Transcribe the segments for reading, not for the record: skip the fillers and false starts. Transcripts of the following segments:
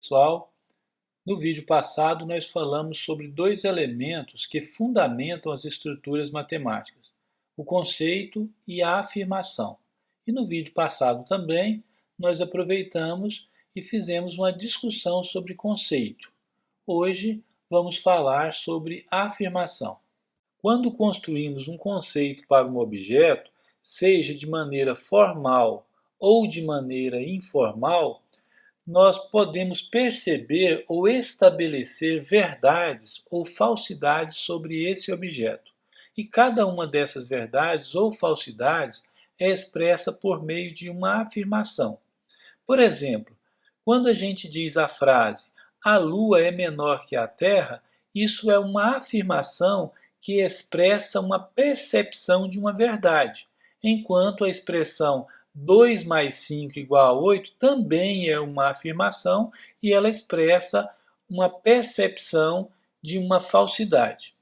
Pessoal, no vídeo passado nós falamos sobre dois elementos que fundamentam as estruturas matemáticas, o conceito e a afirmação. E no vídeo passado também nós aproveitamos e fizemos uma discussão sobre conceito. Hoje vamos falar sobre afirmação. Quando construímos um conceito para um objeto, seja de maneira formal ou de maneira informal, nós podemos perceber ou estabelecer verdades ou falsidades sobre esse objeto. E cada uma dessas verdades ou falsidades é expressa por meio de uma afirmação. Por exemplo, quando a gente diz a frase "a Lua é menor que a Terra", isso é uma afirmação que expressa uma percepção de uma verdade, enquanto a expressão 2 mais 5 igual a 8 também é uma afirmação e ela expressa uma percepção de uma falsidade.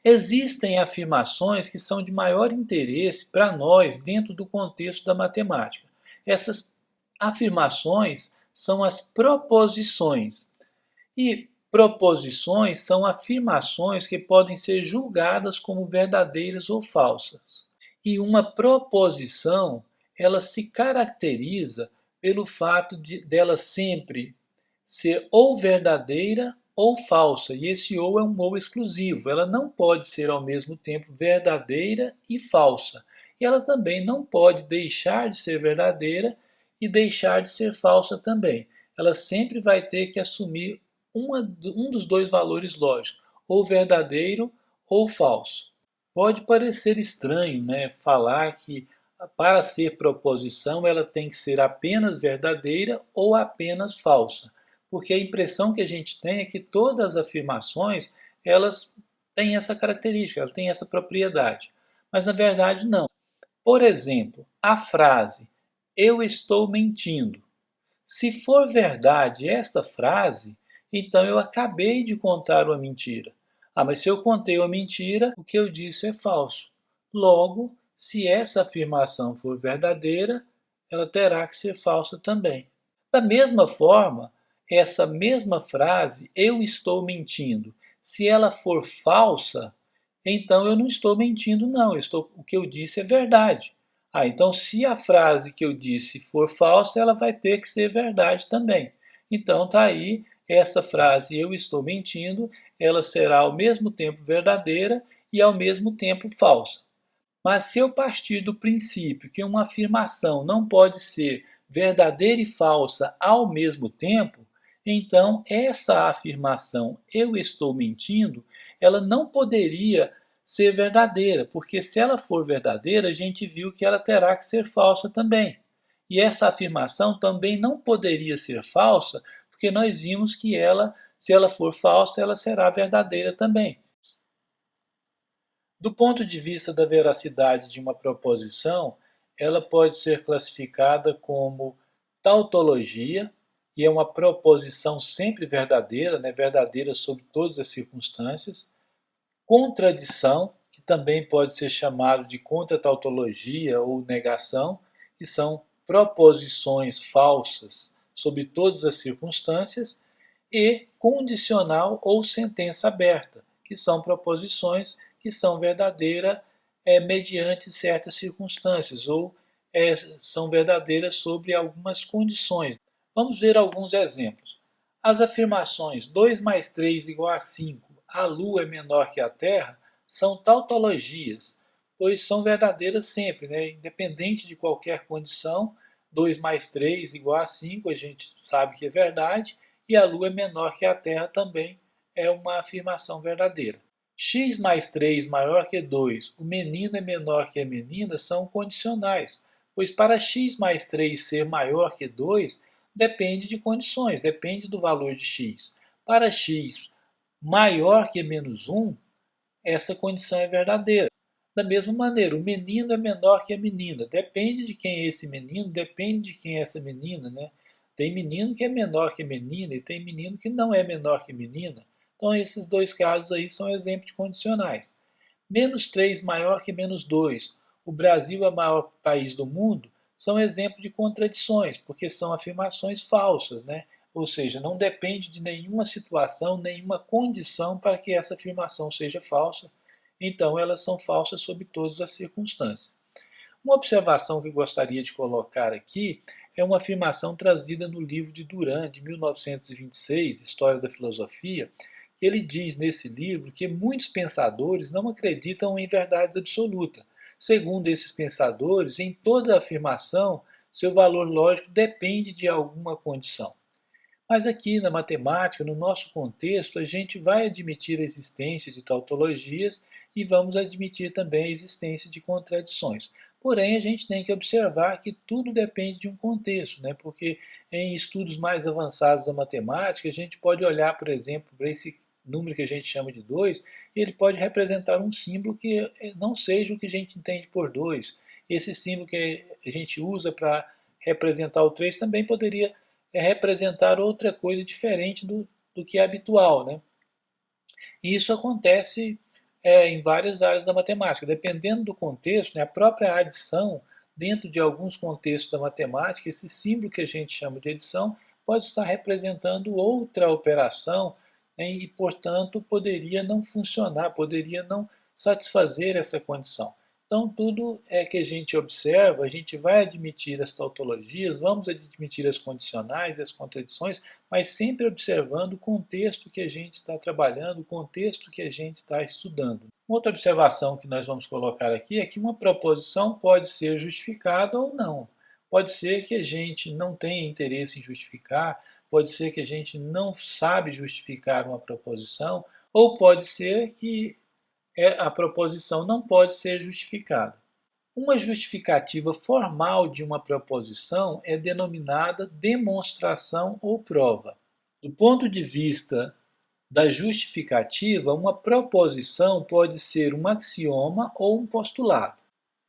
Existem afirmações que são de maior interesse para nós dentro do contexto da matemática. Essas afirmações são as proposições. E proposições são afirmações que podem ser julgadas como verdadeiras ou falsas. E uma proposição, ela se caracteriza pelo fato dela sempre ser ou verdadeira ou falsa, e esse ou é um ou exclusivo. Ela não pode ser ao mesmo tempo verdadeira e falsa. E ela também não pode deixar de ser verdadeira e deixar de ser falsa também. Ela sempre vai ter que assumir um dos dois valores lógicos, ou verdadeiro ou falso. Pode parecer estranho, né, falar que para ser proposição ela tem que ser apenas verdadeira ou apenas falsa, porque a impressão que a gente tem é que todas as afirmações elas têm essa característica, elas têm essa propriedade, mas na verdade não. Por exemplo, a frase "eu estou mentindo". Se for verdade esta frase, então eu acabei de contar uma mentira. Ah, mas se eu contei uma mentira, o que eu disse é falso. Logo, se essa afirmação for verdadeira, ela terá que ser falsa também. Da mesma forma, essa mesma frase, "eu estou mentindo", se ela for falsa, então eu não estou mentindo, não. O que eu disse é verdade. Ah, então se a frase que eu disse for falsa, ela vai ter que ser verdade também. Então tá aí essa frase "eu estou mentindo", ela será ao mesmo tempo verdadeira e ao mesmo tempo falsa. Mas se eu partir do princípio que uma afirmação não pode ser verdadeira e falsa ao mesmo tempo, então essa afirmação "eu estou mentindo", ela não poderia ser verdadeira, porque se ela for verdadeira, a gente viu que ela terá que ser falsa também. E essa afirmação também não poderia ser falsa, porque nós vimos que ela, se ela for falsa, ela será verdadeira também. Do ponto de vista da veracidade de uma proposição, ela pode ser classificada como tautologia, e é uma proposição sempre verdadeira, né, verdadeira sob todas as circunstâncias. Contradição, que também pode ser chamado de contratautologia ou negação, que são proposições falsas sob todas as circunstâncias. E condicional ou sentença aberta, que são proposições que são verdadeiras mediante certas circunstâncias ou são verdadeiras sobre algumas condições. Vamos ver alguns exemplos. As afirmações 2 mais 3 igual a 5, a Lua é menor que a Terra, são tautologias, pois são verdadeiras sempre, né? Independente de qualquer condição. 2 mais 3 igual a 5, a gente sabe que é verdade, e a Lua é menor que a Terra também é uma afirmação verdadeira. X mais 3 maior que 2, o menino é menor que a menina, são condicionais, pois para x mais 3 ser maior que 2, depende de condições, depende do valor de x. Para x maior que menos 1, essa condição é verdadeira. Da mesma maneira, o menino é menor que a menina. Depende de quem é esse menino, depende de quem é essa menina, né? Tem menino que é menor que menina e tem menino que não é menor que menina. Então, esses dois casos aí são exemplos de condicionais. Menos 3 maior que menos 2. O Brasil é o maior país do mundo. São exemplos de contradições, porque são afirmações falsas, né? ou seja, não depende de nenhuma situação, nenhuma condição para que essa afirmação seja falsa. Então, elas são falsas sob todas as circunstâncias. Uma observação que eu gostaria de colocar aqui é uma afirmação trazida no livro de Durand, de 1926, História da Filosofia, que ele diz nesse livro que muitos pensadores não acreditam em verdades absolutas. Segundo esses pensadores, em toda afirmação, seu valor lógico depende de alguma condição. Mas aqui na matemática, no nosso contexto, a gente vai admitir a existência de tautologias e vamos admitir também a existência de contradições. Porém, a gente tem que observar que tudo depende de um contexto, né? Porque em estudos mais avançados da matemática, a gente pode olhar, por exemplo, para esse número que a gente chama de 2, ele pode representar um símbolo que não seja o que a gente entende por 2. Esse símbolo que a gente usa para representar o 3 também poderia representar outra coisa diferente do que é habitual, né? E isso acontece em várias áreas da matemática. Dependendo do contexto, né, a própria adição, dentro de alguns contextos da matemática, esse símbolo que a gente chama de adição pode estar representando outra operação, né, e, portanto, poderia não funcionar, poderia não satisfazer essa condição. Então, tudo é que a gente observa, a gente vai admitir as tautologias, vamos admitir as condicionais e as contradições, mas sempre observando o contexto que a gente está trabalhando, o contexto que a gente está estudando. Outra observação que nós vamos colocar aqui é que uma proposição pode ser justificada ou não. Pode ser que a gente não tenha interesse em justificar, pode ser que a gente não sabe justificar uma proposição, ou pode ser que a proposição não pode ser justificada. Uma justificativa formal de uma proposição é denominada demonstração ou prova. Do ponto de vista da justificativa, uma proposição pode ser um axioma ou um postulado.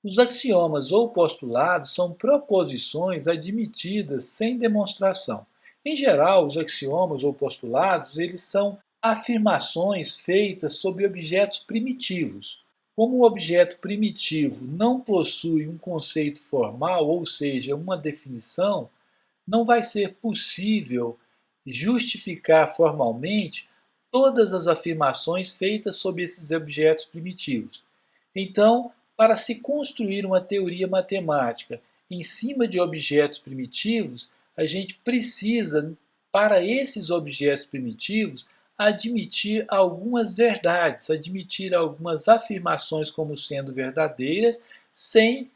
Os axiomas ou postulados são proposições admitidas sem demonstração. Em geral, os axiomas ou postulados, eles são afirmações feitas sobre objetos primitivos. Como o objeto primitivo não possui um conceito formal, ou seja, uma definição, não vai ser possível justificar formalmente todas as afirmações feitas sobre esses objetos primitivos. Então, para se construir uma teoria matemática em cima de objetos primitivos, a gente precisa, para esses objetos primitivos, admitir algumas verdades, admitir algumas afirmações como sendo verdadeiras, sem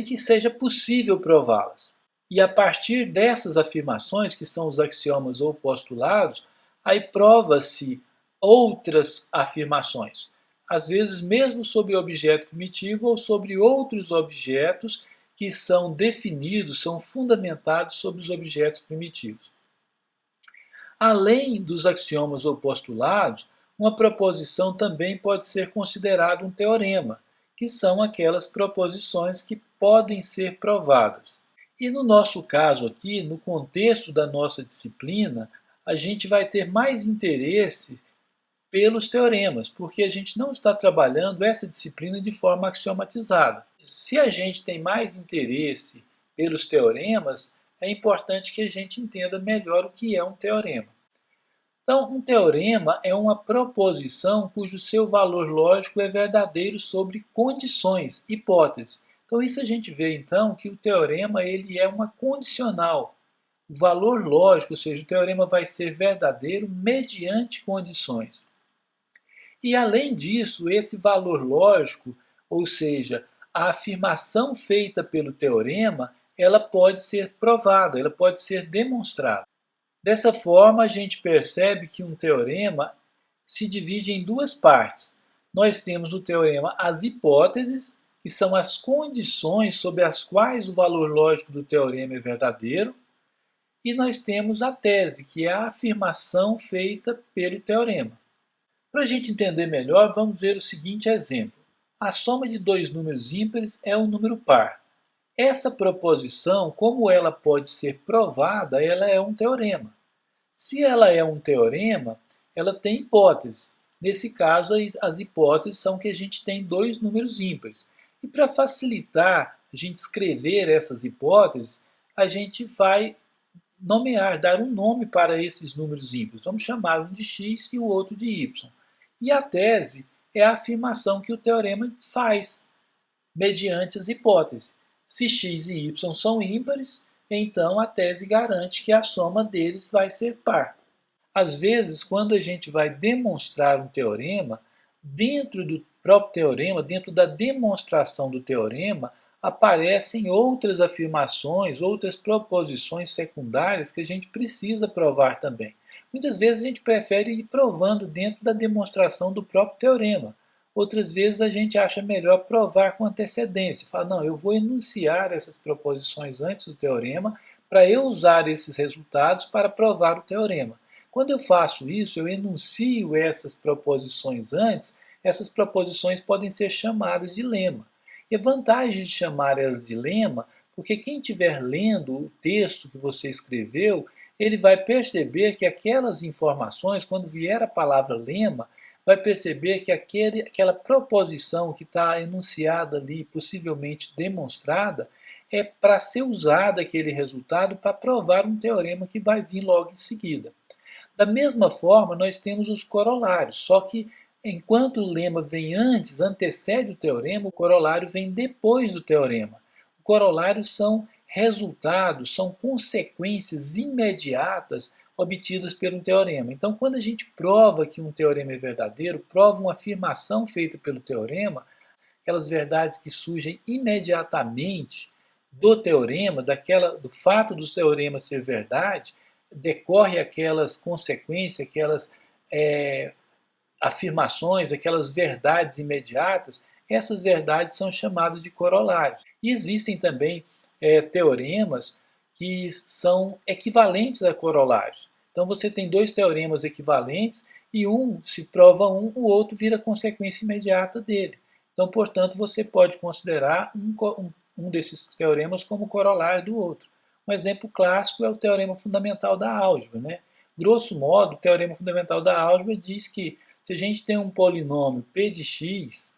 que seja possível prová-las. E a partir dessas afirmações, que são os axiomas ou postulados, aí prova-se outras afirmações. Às vezes, mesmo sobre o objeto primitivo ou sobre outros objetos que são definidos, são fundamentados sobre os objetos primitivos. Além dos axiomas ou postulados, uma proposição também pode ser considerada um teorema, que são aquelas proposições que podem ser provadas. E no nosso caso aqui, no contexto da nossa disciplina, a gente vai ter mais interesse pelos teoremas, porque a gente não está trabalhando essa disciplina de forma axiomatizada. Se a gente tem mais interesse pelos teoremas, é importante que a gente entenda melhor o que é um teorema. Então, um teorema é uma proposição cujo seu valor lógico é verdadeiro sobre condições, hipóteses. Então, isso a gente vê então que o teorema ele é uma condicional. O valor lógico, ou seja, o teorema vai ser verdadeiro mediante condições. E além disso, esse valor lógico, ou seja, a afirmação feita pelo teorema, ela pode ser provada, ela pode ser demonstrada. Dessa forma, a gente percebe que um teorema se divide em duas partes. Nós temos o teorema as hipóteses, que são as condições sobre as quais o valor lógico do teorema é verdadeiro, e nós temos a tese, que é a afirmação feita pelo teorema. Para a gente entender melhor, vamos ver o seguinte exemplo. A soma de dois números ímpares é um número par. Essa proposição, como ela pode ser provada, ela é um teorema. Se ela é um teorema, ela tem hipótese. Nesse caso, as hipóteses são que a gente tem dois números ímpares. E para facilitar a gente escrever essas hipóteses, a gente vai nomear, dar um nome para esses números ímpares. Vamos chamar um de x e o outro de y. E a tese é a afirmação que o teorema faz, mediante as hipóteses. Se x e y são ímpares, então a tese garante que a soma deles vai ser par. Às vezes, quando a gente vai demonstrar um teorema, dentro do próprio teorema, dentro da demonstração do teorema, aparecem outras afirmações, outras proposições secundárias que a gente precisa provar também. Muitas vezes a gente prefere ir provando dentro da demonstração do próprio teorema. Outras vezes a gente acha melhor provar com antecedência. Fala, não, eu vou enunciar essas proposições antes do teorema para eu usar esses resultados para provar o teorema. Quando eu faço isso, eu enuncio essas proposições antes, essas proposições podem ser chamadas de lema. E a vantagem de chamar elas de lema, porque quem estiver lendo o texto que você escreveu, ele vai perceber que aquelas informações, quando vier a palavra lema, vai perceber que aquela proposição que está enunciada ali, possivelmente demonstrada, é para ser usada aquele resultado para provar um teorema que vai vir logo em seguida. Da mesma forma, nós temos os corolários, só que enquanto o lema vem antes, antecede o teorema, o corolário vem depois do teorema. Os corolários são resultados, são consequências imediatas obtidas pelo teorema. Então, quando a gente prova que um teorema é verdadeiro, prova uma afirmação feita pelo teorema, aquelas verdades que surgem imediatamente do teorema, do fato do teorema ser verdade, decorre aquelas consequências, aquelas afirmações, aquelas verdades imediatas, essas verdades são chamadas de corolários. E existem também teoremas que são equivalentes a corolários. Então você tem dois teoremas equivalentes e se prova um, o outro vira consequência imediata dele. Então, portanto, você pode considerar um desses teoremas como corolário do outro. Um exemplo clássico é o teorema fundamental da álgebra, né? Grosso modo, o teorema fundamental da álgebra diz que se a gente tem um polinômio p de x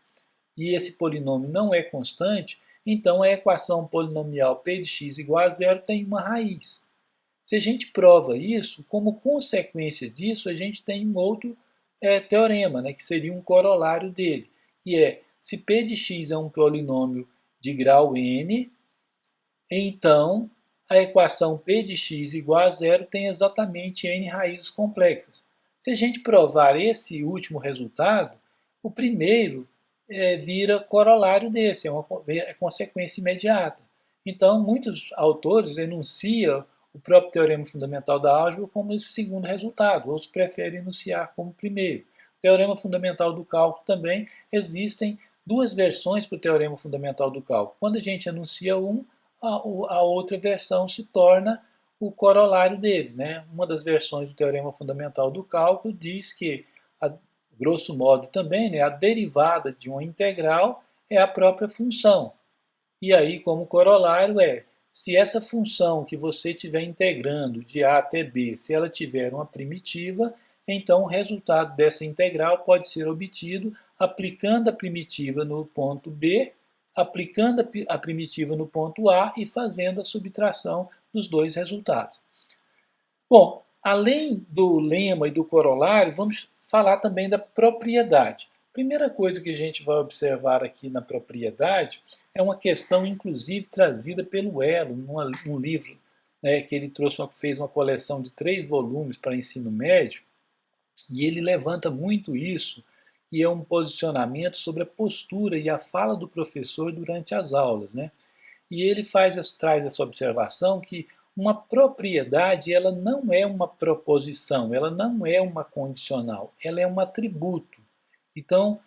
e esse polinômio não é constante, então a equação polinomial p de x igual a zero tem uma raiz. Se a gente prova isso, como consequência disso, a gente tem um outro teorema, né, que seria um corolário dele, que é, se p de x é um polinômio de grau n, então a equação p de x igual a zero tem exatamente n raízes complexas. Se a gente provar esse último resultado, o primeiro vira corolário desse, é consequência imediata. Então, muitos autores enunciam o próprio teorema fundamental da álgebra como esse segundo resultado, outros preferem enunciar como primeiro. O teorema fundamental do cálculo também, existem duas versões para o teorema fundamental do cálculo. Quando a gente enuncia a outra versão se torna o corolário dele, né? Uma das versões do teorema fundamental do cálculo diz que, grosso modo também, né, a derivada de uma integral é a própria função. E aí, como corolário se essa função que você estiver integrando de A até B, se ela tiver uma primitiva, então o resultado dessa integral pode ser obtido aplicando a primitiva no ponto B, aplicando a primitiva no ponto A e fazendo a subtração dos dois resultados. Bom, além do lema e do corolário, vamos falar também da propriedade. Primeira coisa que a gente vai observar aqui na propriedade é uma questão, inclusive, trazida pelo Elo, num livro que ele fez uma coleção de 3 volumes para ensino médio, e ele levanta muito isso, que é um posicionamento sobre a postura e a fala do professor durante as aulas, né? E ele traz essa observação que uma propriedade ela não é uma proposição, ela não é uma condicional, ela é um atributo. Então,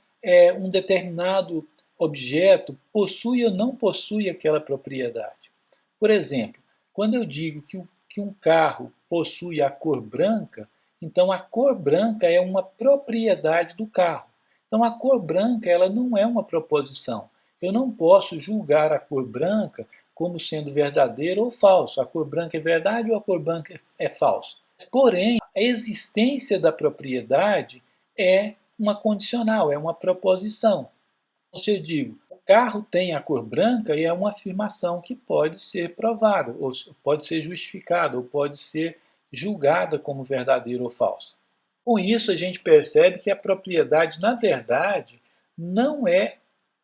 um determinado objeto possui ou não possui aquela propriedade. Por exemplo, quando eu digo que um carro possui a cor branca, então a cor branca é uma propriedade do carro. Então a cor branca ela não é uma proposição. Eu não posso julgar a cor branca como sendo verdadeira ou falso. A cor branca é verdade ou a cor branca é falso. Porém, a existência da propriedade é uma condicional, é uma proposição. Ou seja, eu digo, carro tem a cor branca e é uma afirmação que pode ser provada, ou pode ser justificada, ou pode ser julgada como verdadeira ou falsa. Com isso, a gente percebe que a propriedade, na verdade, não é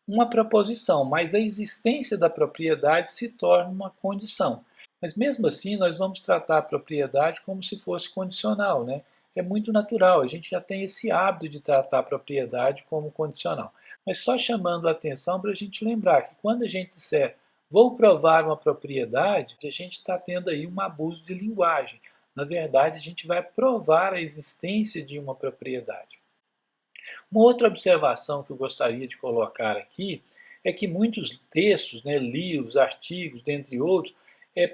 uma proposição, mas a existência da propriedade se torna uma condição. Mas mesmo assim, nós vamos tratar a propriedade como se fosse condicional, né? É muito natural, a gente já tem esse hábito de tratar a propriedade como condicional. Mas só chamando a atenção para a gente lembrar que quando a gente disser vou provar uma propriedade, a gente está tendo aí um abuso de linguagem. Na verdade, a gente vai provar a existência de uma propriedade. Uma outra observação que eu gostaria de colocar aqui é que muitos textos, né, livros, artigos, dentre outros,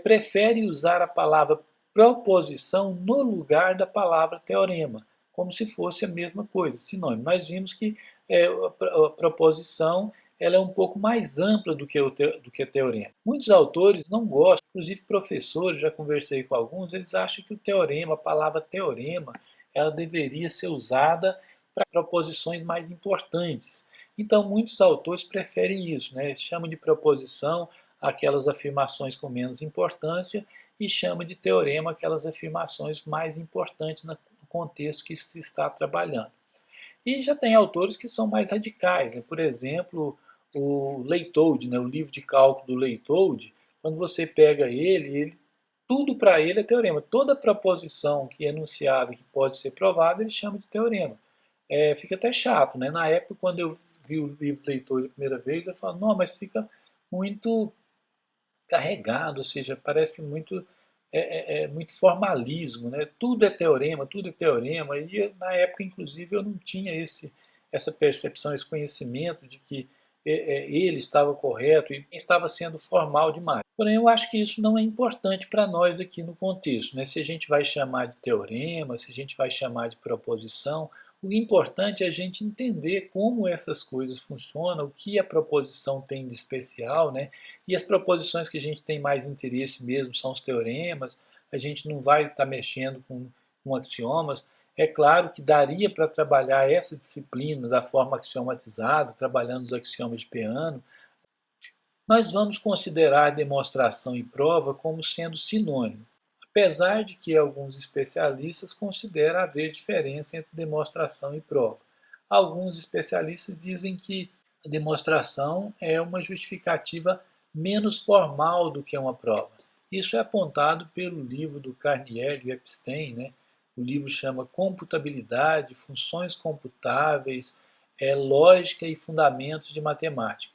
preferem usar a palavra proposição no lugar da palavra teorema, como se fosse a mesma coisa, sinônimo. Nós vimos que a proposição ela é um pouco mais ampla do que a teorema. Muitos autores não gostam, inclusive professores, já conversei com alguns, eles acham que o teorema, a palavra teorema, ela deveria ser usada para proposições mais importantes. Então, muitos autores preferem isso, né? Chamam de proposição aquelas afirmações com menos importância e chama de teorema aquelas afirmações mais importantes no contexto que se está trabalhando. E já tem autores que são mais radicais, né? Por exemplo, o Leitold, né? O livro de cálculo do Leitold, quando você pega ele tudo para ele é teorema. Toda proposição que é enunciada que pode ser provada, ele chama de teorema. Fica até chato, né? Na época, quando eu vi o livro Leitor a primeira vez, eu falo, não, mas fica muito carregado, ou seja, parece muito, muito formalismo, né? Tudo é teorema, tudo é teorema. E na época, inclusive, eu não tinha essa percepção, esse conhecimento de que ele estava correto e estava sendo formal demais. Porém, eu acho que isso não é importante para nós aqui no contexto, né? Se a gente vai chamar de teorema, se a gente vai chamar de proposição, o importante é a gente entender como essas coisas funcionam, o que a proposição tem de especial, né? E as proposições que a gente tem mais interesse mesmo são os teoremas, a gente não vai estar mexendo com axiomas. É claro que daria para trabalhar essa disciplina da forma axiomatizada, trabalhando os axiomas de Peano. Nós vamos considerar a demonstração e prova como sendo sinônimo, apesar de que alguns especialistas consideram haver diferença entre demonstração e prova. Alguns especialistas dizem que a demonstração é uma justificativa menos formal do que uma prova. Isso é apontado pelo livro do Carniel e Epstein, né? O livro chama Computabilidade, Funções Computáveis, Lógica e Fundamentos de Matemática,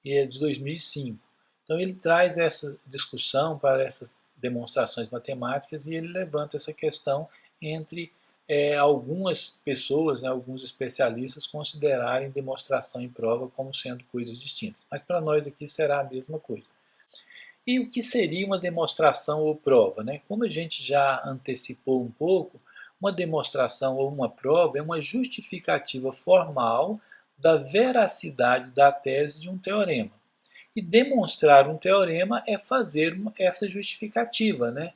e é de 2005. Então ele traz essa discussão para essas demonstrações matemáticas e ele levanta essa questão entre algumas pessoas, né, alguns especialistas considerarem demonstração e prova como sendo coisas distintas. Mas para nós aqui será a mesma coisa. E o que seria uma demonstração ou prova, né? Como a gente já antecipou um pouco, uma demonstração ou uma prova é uma justificativa formal da veracidade da tese de um teorema. E demonstrar um teorema é fazer essa justificativa, né?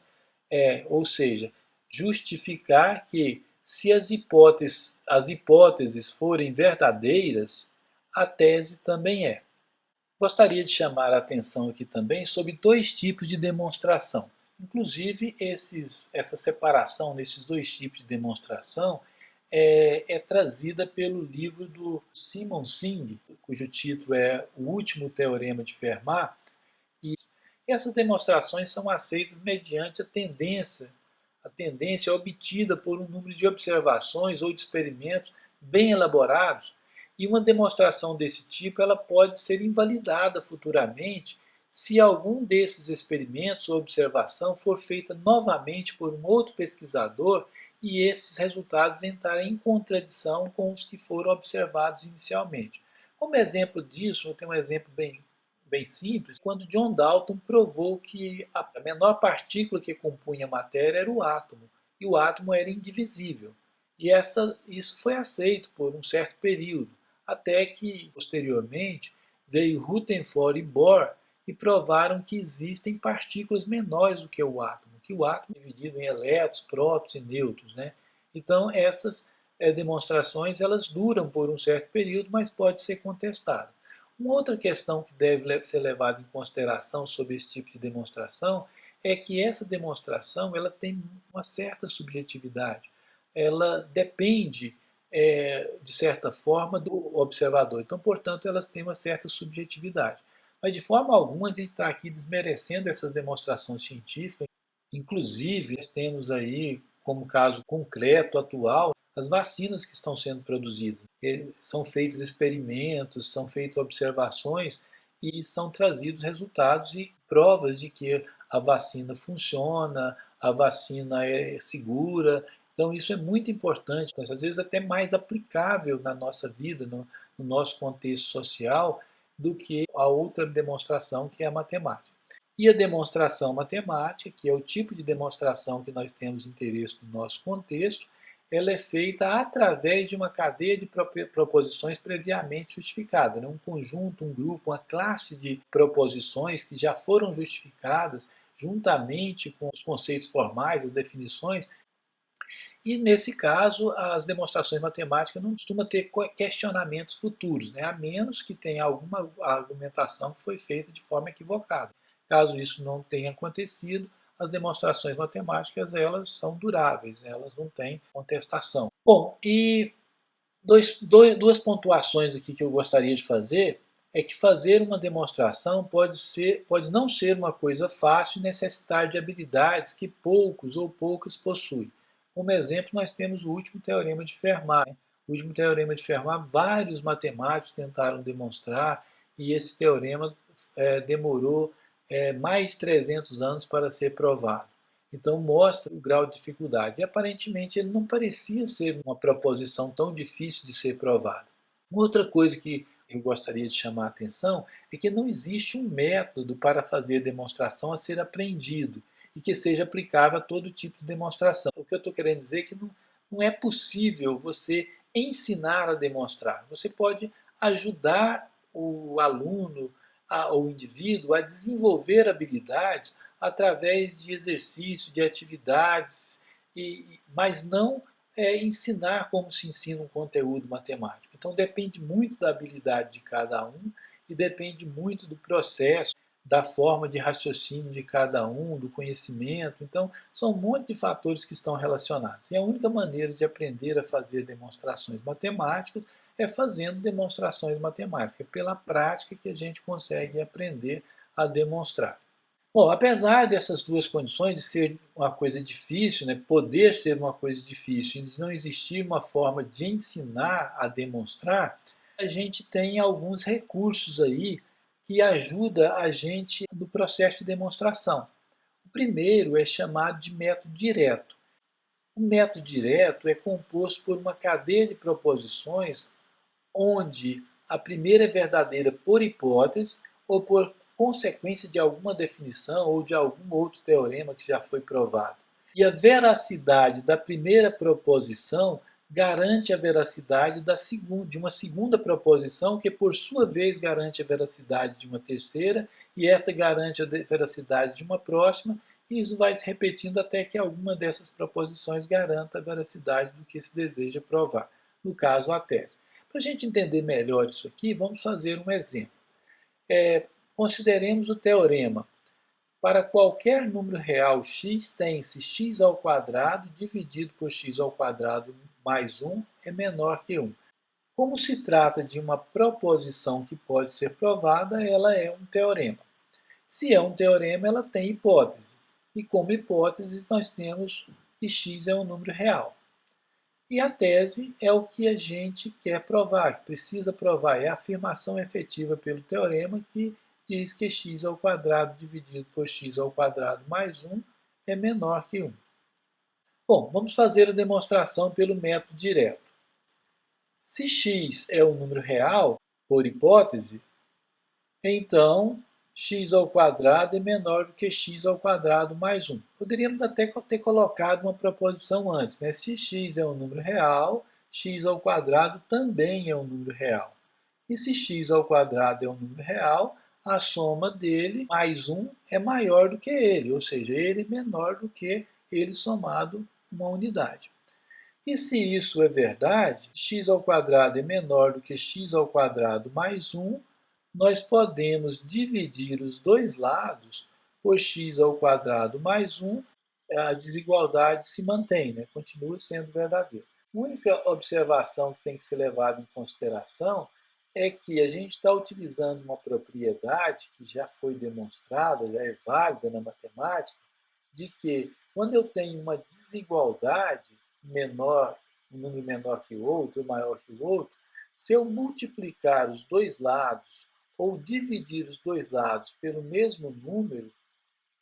Ou seja, justificar que se as hipóteses forem verdadeiras, a tese também é. Gostaria de chamar a atenção aqui também sobre dois tipos de demonstração. Inclusive, essa separação nesses dois tipos de demonstração é trazida pelo livro do Simon Singh, cujo título é O Último Teorema de Fermat. E essas demonstrações são aceitas mediante a tendência obtida por um número de observações ou de experimentos bem elaborados, e uma demonstração desse tipo ela pode ser invalidada futuramente se algum desses experimentos ou observação for feita novamente por um outro pesquisador e esses resultados entrarem em contradição com os que foram observados inicialmente. Como exemplo disso, eu tenho um exemplo bem simples, quando John Dalton provou que a menor partícula que compunha a matéria era o átomo, e o átomo era indivisível. E isso foi aceito por um certo período, até que, posteriormente, veio Rutherford e Bohr e provaram que existem partículas menores do que o átomo é dividido em elétrons, prótons e nêutrons, né? Então, essas demonstrações elas duram por um certo período, mas pode ser contestada. Uma outra questão que deve ser levada em consideração sobre esse tipo de demonstração é que essa demonstração ela tem uma certa subjetividade. Ela depende, de certa forma, do observador. Então, portanto, elas têm uma certa subjetividade. Mas, de forma alguma, a gente está aqui desmerecendo essas demonstrações científicas. Inclusive, nós temos aí, como caso concreto, atual, as vacinas que estão sendo produzidas. São feitos experimentos, são feitas observações e são trazidos resultados e provas de que a vacina funciona, a vacina é segura. Então, isso é muito importante, às vezes até mais aplicável na nossa vida, no nosso contexto social, do que a outra demonstração, que é a matemática. E a demonstração matemática, que é o tipo de demonstração que nós temos interesse no nosso contexto, ela é feita através de uma cadeia de proposições previamente justificada, né? Um conjunto, um grupo, uma classe de proposições que já foram justificadas juntamente com os conceitos formais, as definições. E nesse caso, as demonstrações matemáticas não costumam ter questionamentos futuros, né? A menos que tenha alguma argumentação que foi feita de forma equivocada. Caso isso não tenha acontecido, as demonstrações matemáticas elas são duráveis, né? Elas não têm contestação. Bom, e duas pontuações aqui que eu gostaria de fazer é que fazer uma demonstração pode não ser uma coisa fácil e necessitar de habilidades que poucos ou poucas possuem. Como exemplo, nós temos o último teorema de Fermat. O último teorema de Fermat, vários matemáticos tentaram demonstrar e esse teorema demorou mais de 300 anos para ser provado. Então mostra o grau de dificuldade. E aparentemente ele não parecia ser uma proposição tão difícil de ser provada. Outra coisa que eu gostaria de chamar a atenção é que não existe um método para fazer a demonstração a ser aprendido e que seja aplicável a todo tipo de demonstração. O que eu estou querendo dizer é que não é possível você ensinar a demonstrar. Você pode ajudar o aluno, o indivíduo, a desenvolver habilidades através de exercícios, de atividades, mas não ensinar como se ensina um conteúdo matemático. Então depende muito da habilidade de cada um e depende muito do processo, da forma de raciocínio de cada um, do conhecimento. Então são um monte de fatores que estão relacionados. E a única maneira de aprender a fazer demonstrações matemáticas é fazendo demonstrações matemáticas. É pela prática que a gente consegue aprender a demonstrar. Bom, apesar dessas duas condições de ser uma coisa difícil, né, poder ser uma coisa difícil e de não existir uma forma de ensinar a demonstrar, a gente tem alguns recursos aí que ajudam a gente no processo de demonstração. O primeiro é chamado de método direto. O método direto é composto por uma cadeia de proposições onde a primeira é verdadeira por hipótese ou por consequência de alguma definição ou de algum outro teorema que já foi provado. E a veracidade da primeira proposição garante a veracidade de uma segunda proposição, que por sua vez garante a veracidade de uma terceira, e essa garante a veracidade de uma próxima, e isso vai se repetindo até que alguma dessas proposições garanta a veracidade do que se deseja provar, no caso a tese. Para a gente entender melhor isso aqui, vamos fazer um exemplo. Consideremos o teorema. Para qualquer número real x, tem-se x ao quadrado dividido por x ao quadrado mais 1 é menor que 1. Como se trata de uma proposição que pode ser provada, ela é um teorema. Se é um teorema, ela tem hipótese. E como hipótese, nós temos que x é um número real. E a tese é o que a gente quer provar, que precisa provar, é a afirmação efetiva pelo teorema que diz que x ao quadrado dividido por x ao quadrado mais 1 é menor que 1. Bom, vamos fazer a demonstração pelo método direto. Se x é um número real, por hipótese, então x ao quadrado é menor do que x ao quadrado mais 1. Poderíamos até ter colocado uma proposição antes, né? Se x é um número real, x ao quadrado também é um número real. E se x ao quadrado é um número real, a soma dele mais 1 é maior do que ele, ou seja, ele é menor do que ele somado uma unidade. E se isso é verdade, x ao quadrado é menor do que x ao quadrado mais 1, nós podemos dividir os dois lados por x² mais 1, a desigualdade se mantém, né? Continua sendo verdadeira. A única observação que tem que ser levada em consideração é que a gente está utilizando uma propriedade que já foi demonstrada, já é válida na matemática, de que quando eu tenho uma desigualdade menor, um número menor que o outro, maior que o outro, se eu multiplicar os dois lados ou dividir os dois lados pelo mesmo número,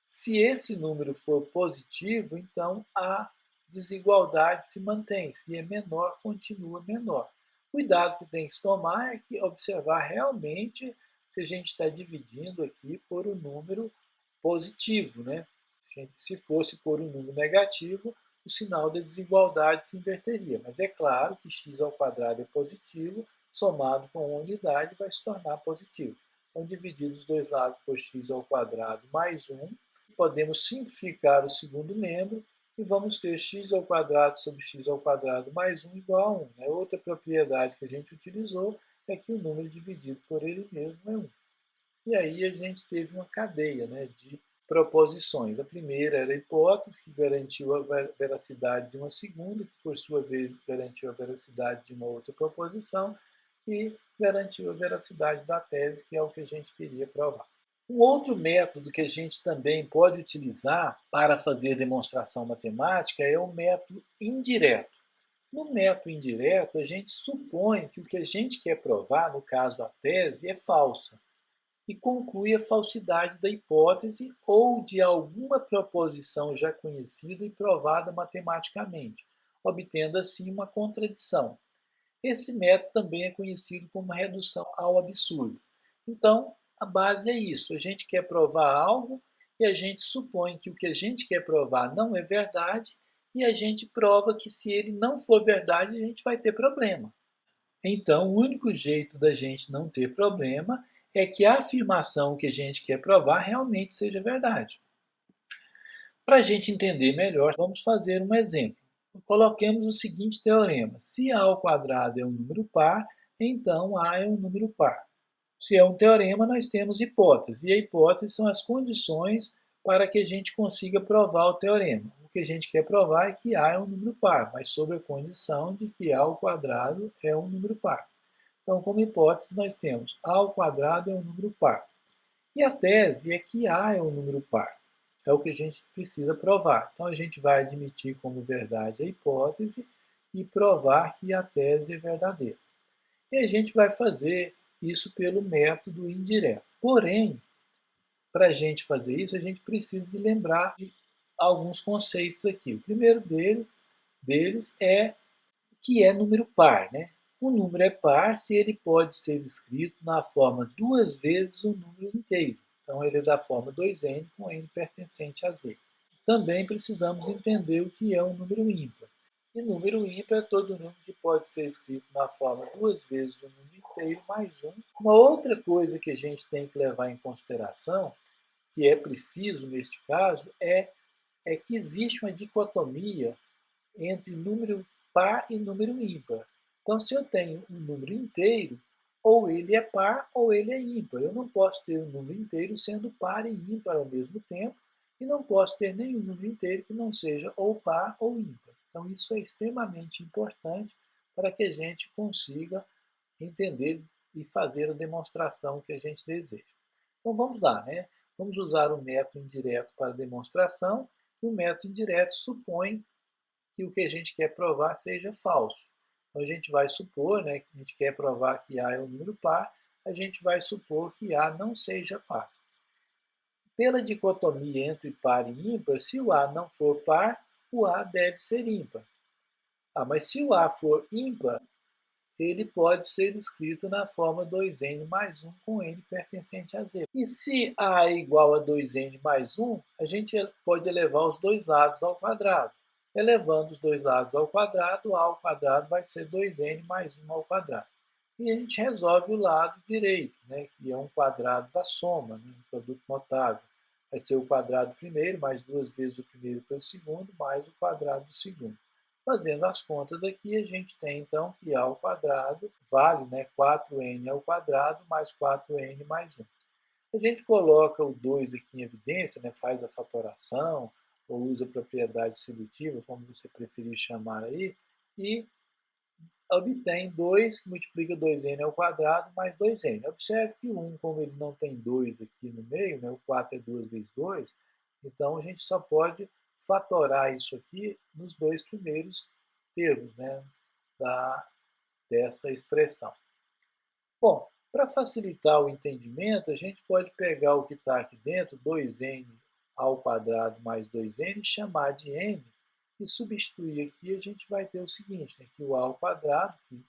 se esse número for positivo, então a desigualdade se mantém. Se é menor, continua menor. Cuidado que tem que se tomar é que observar realmente se a gente está dividindo aqui por um número positivo, né? Se fosse por um número negativo, o sinal da desigualdade se inverteria. Mas é claro que x² é positivo, somado com uma unidade vai se tornar positivo. Então, dividir os dois lados por x² mais 1, podemos simplificar o segundo membro e vamos ter x² sobre x² mais 1 igual a 1. Né? Outra propriedade que a gente utilizou é que o número dividido por ele mesmo é 1. E aí a gente teve uma cadeia, né, de proposições. A primeira era a hipótese, que garantiu a veracidade de uma segunda, que por sua vez garantiu a veracidade de uma outra proposição, e garantiu a veracidade da tese, que é o que a gente queria provar. Um outro método que a gente também pode utilizar para fazer demonstração matemática é o método indireto. No método indireto, a gente supõe que o que a gente quer provar, no caso a tese, é falsa e conclui a falsidade da hipótese ou de alguma proposição já conhecida e provada matematicamente, obtendo assim uma contradição. Esse método também é conhecido como redução ao absurdo. Então, a base é isso: a gente quer provar algo e a gente supõe que o que a gente quer provar não é verdade e a gente prova que se ele não for verdade, a gente vai ter problema. Então, o único jeito da gente não ter problema é que a afirmação que a gente quer provar realmente seja verdade. Para a gente entender melhor, vamos fazer um exemplo. Coloquemos o seguinte teorema: se a² é um número par, então a é um número par. Se é um teorema, nós temos hipóteses, e a hipótese são as condições para que a gente consiga provar o teorema. O que a gente quer provar é que a é um número par, mas sob a condição de que a² é um número par. Então, como hipótese, nós temos a² é um número par. E a tese é que a é um número par. É o que a gente precisa provar. Então, a gente vai admitir como verdade a hipótese e provar que a tese é verdadeira. E a gente vai fazer isso pelo método indireto. Porém, para a gente fazer isso, a gente precisa de lembrar de alguns conceitos aqui. O primeiro deles é que é número par, né? O número é par se ele pode ser escrito na forma duas vezes o número inteiro. Então, ele é da forma 2n com n pertencente a z. Também precisamos entender o que é um número ímpar. E número ímpar é todo número que pode ser escrito na forma duas vezes o número inteiro mais um. Uma outra coisa que a gente tem que levar em consideração, que é preciso neste caso, é que existe uma dicotomia entre número par e número ímpar. Então, se eu tenho um número inteiro, ou ele é par ou ele é ímpar. Eu não posso ter um número inteiro sendo par e ímpar ao mesmo tempo, e não posso ter nenhum número inteiro que não seja ou par ou ímpar. Então, isso é extremamente importante para que a gente consiga entender e fazer a demonstração que a gente deseja. Então, vamos lá, né? Vamos usar o método indireto para a demonstração, e o método indireto supõe que o que a gente quer provar seja falso. Então, a gente vai supor, né, que a gente quer provar que A é um número par, a gente vai supor que A não seja par. Pela dicotomia entre par e ímpar, se o A não for par, o A deve ser ímpar. Mas se o A for ímpar, ele pode ser escrito na forma 2n mais 1 com n pertencente a z. E se A é igual a 2n mais 1, a gente pode elevar os dois lados ao quadrado. Elevando os dois lados ao quadrado, A ao quadrado vai ser 2n mais 1 ao quadrado. E a gente resolve o lado direito, né, que é um quadrado da soma, né, um produto notável. Vai ser o quadrado primeiro, mais duas vezes o primeiro pelo segundo, mais o quadrado do segundo. Fazendo as contas aqui, a gente tem então que a ao quadrado vale, né, 4n ao quadrado mais 4n mais 1. A gente coloca o 2 aqui em evidência, né, faz a fatoração, ou usa a propriedade distributiva, como você preferir chamar aí, e obtém 2, que multiplica 2n ao quadrado, mais 2n. Observe que o 1, como ele não tem 2 aqui no meio, né, o 4 é 2 vezes 2, então a gente só pode fatorar isso aqui nos dois primeiros termos, né, dessa expressão. Bom, para facilitar o entendimento, a gente pode pegar o que está aqui dentro, 2n ao quadrado mais 2n, chamar de n, e substituir aqui, a gente vai ter o seguinte, né, que o a ao quadrado, que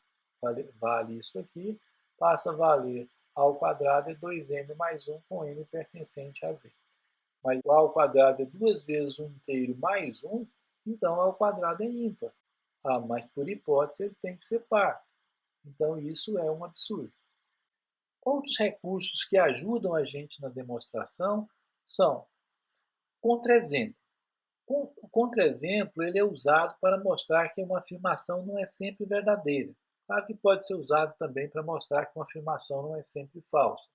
vale isso aqui, passa a valer a ao quadrado é 2n mais 1 com n pertencente a z. Mas o a ao quadrado é 2 vezes 1 inteiro mais 1, então a ao quadrado é ímpar. Ah, mas por hipótese ele tem que ser par. Então isso é um absurdo. Outros recursos que ajudam a gente na demonstração são contra-exemplo. O contra-exemplo ele é usado para mostrar que uma afirmação não é sempre verdadeira. Claro que pode ser usado também para mostrar que uma afirmação não é sempre falsa.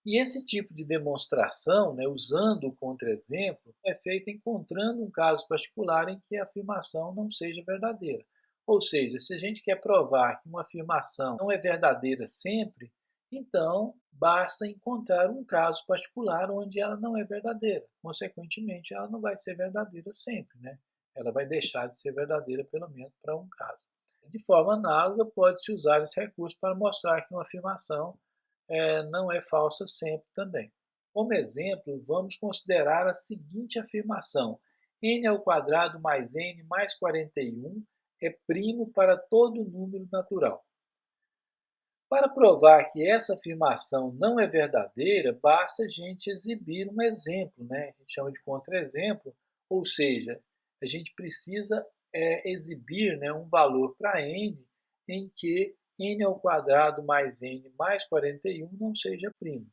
E esse tipo de demonstração, né, usando o contra-exemplo, é feito encontrando um caso particular em que a afirmação não seja verdadeira. Ou seja, se a gente quer provar que uma afirmação não é verdadeira sempre, então basta encontrar um caso particular onde ela não é verdadeira. Consequentemente, ela não vai ser verdadeira sempre, né? Ela vai deixar de ser verdadeira pelo menos para um caso. De forma análoga, pode-se usar esse recurso para mostrar que uma afirmação não é falsa sempre também. Como exemplo, vamos considerar a seguinte afirmação: n ao quadrado mais n mais 41 é primo para todo número natural. Para provar que essa afirmação não é verdadeira, basta a gente exibir um exemplo, né? A gente chama de contra-exemplo, ou seja, a gente precisa exibir, né, um valor para n em que n ao quadrado mais n mais 41 não seja primo.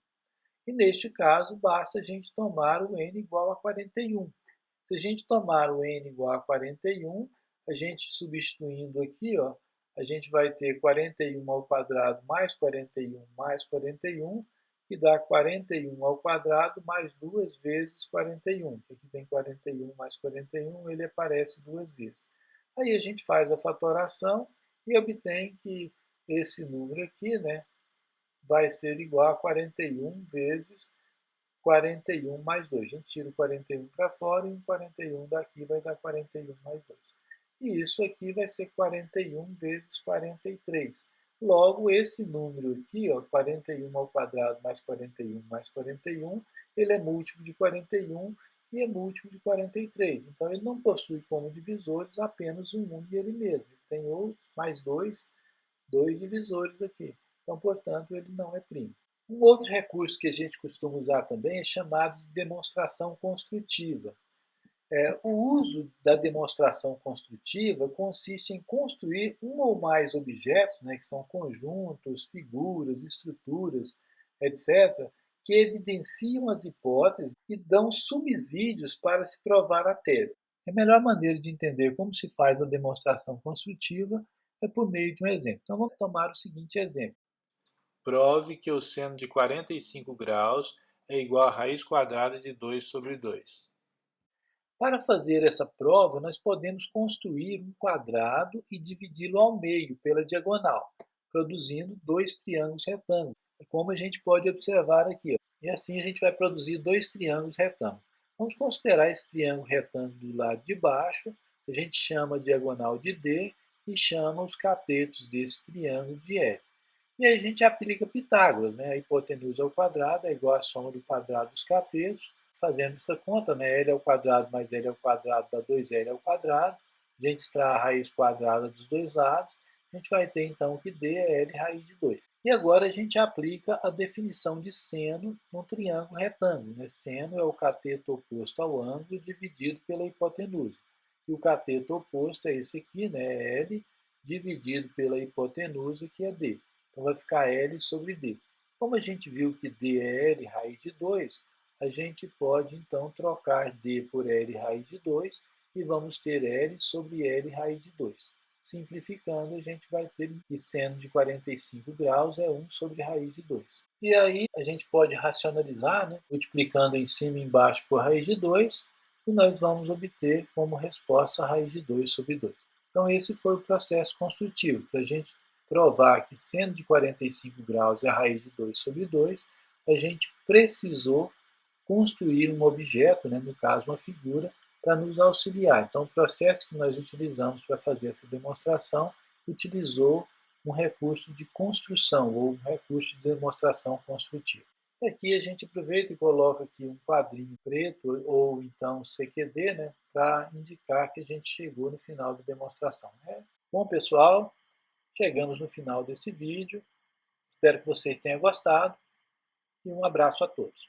E neste caso, basta a gente tomar o n igual a 41. Se a gente tomar o n igual a 41, a gente substituindo aqui, ó, a gente vai ter 41 ao quadrado mais 41, que dá 41 ao quadrado mais 2 vezes 41. Aqui tem 41 mais 41, ele aparece duas vezes. Aí a gente faz a fatoração e obtém que esse número aqui, né, vai ser igual a 41 vezes 41 mais 2. A gente tira o 41 para fora e o 41 daqui vai dar 41 mais 2. E isso aqui vai ser 41 vezes 43. Logo, esse número aqui, ó, 41 ao quadrado mais 41 mais 41, ele é múltiplo de 41 e é múltiplo de 43. Então, ele não possui como divisores apenas um número ele mesmo. Ele tem outros, mais dois divisores aqui. Então, portanto, ele não é primo. Um outro recurso que a gente costuma usar também é chamado de demonstração construtiva. O uso da demonstração construtiva consiste em construir um ou mais objetos, né, que são conjuntos, figuras, estruturas, etc., que evidenciam as hipóteses e dão subsídios para se provar a tese. A melhor maneira de entender como se faz a demonstração construtiva é por meio de um exemplo. Então vamos tomar o seguinte exemplo. Prove que o seno de 45 graus é igual à raiz quadrada de 2 sobre 2. Para fazer essa prova, nós podemos construir um quadrado e dividi-lo ao meio pela diagonal, produzindo dois triângulos retângulos, como a gente pode observar aqui. Ó. E assim a gente vai produzir dois triângulos retângulos. Vamos considerar esse triângulo retângulo do lado de baixo, a gente chama a diagonal de D e chama os catetos desse triângulo de L. E aí a gente aplica Pitágoras, né? A hipotenusa ao quadrado é igual à soma do quadrado dos catetos. Fazendo essa conta, né? L ao quadrado mais L ao quadrado dá 2L ao quadrado. A gente extrai a raiz quadrada dos dois lados. A gente vai ter então que D é L raiz de 2. E agora a gente aplica a definição de seno num triângulo retângulo. Né? Seno é o cateto oposto ao ângulo dividido pela hipotenusa. E o cateto oposto é esse aqui, né? L dividido pela hipotenusa, que é D. Então vai ficar L sobre D. Como a gente viu que D é L raiz de 2, a gente pode então trocar D por L raiz de 2 e vamos ter L sobre L raiz de 2. Simplificando, a gente vai ter que seno de 45 graus é 1 sobre raiz de 2. E aí a gente pode racionalizar, né, multiplicando em cima e embaixo por raiz de 2, e nós vamos obter como resposta a raiz de 2 sobre 2. Então esse foi o processo construtivo, para a gente provar que seno de 45 graus é a raiz de 2 sobre 2, a gente precisou construir um objeto, né, no caso uma figura, para nos auxiliar. Então, o processo que nós utilizamos para fazer essa demonstração utilizou um recurso de construção ou um recurso de demonstração construtiva. E aqui a gente aproveita e coloca aqui um quadrinho preto ou então CQD, né, para indicar que a gente chegou no final da demonstração. Bom, pessoal, chegamos no final desse vídeo. Espero que vocês tenham gostado e um abraço a todos.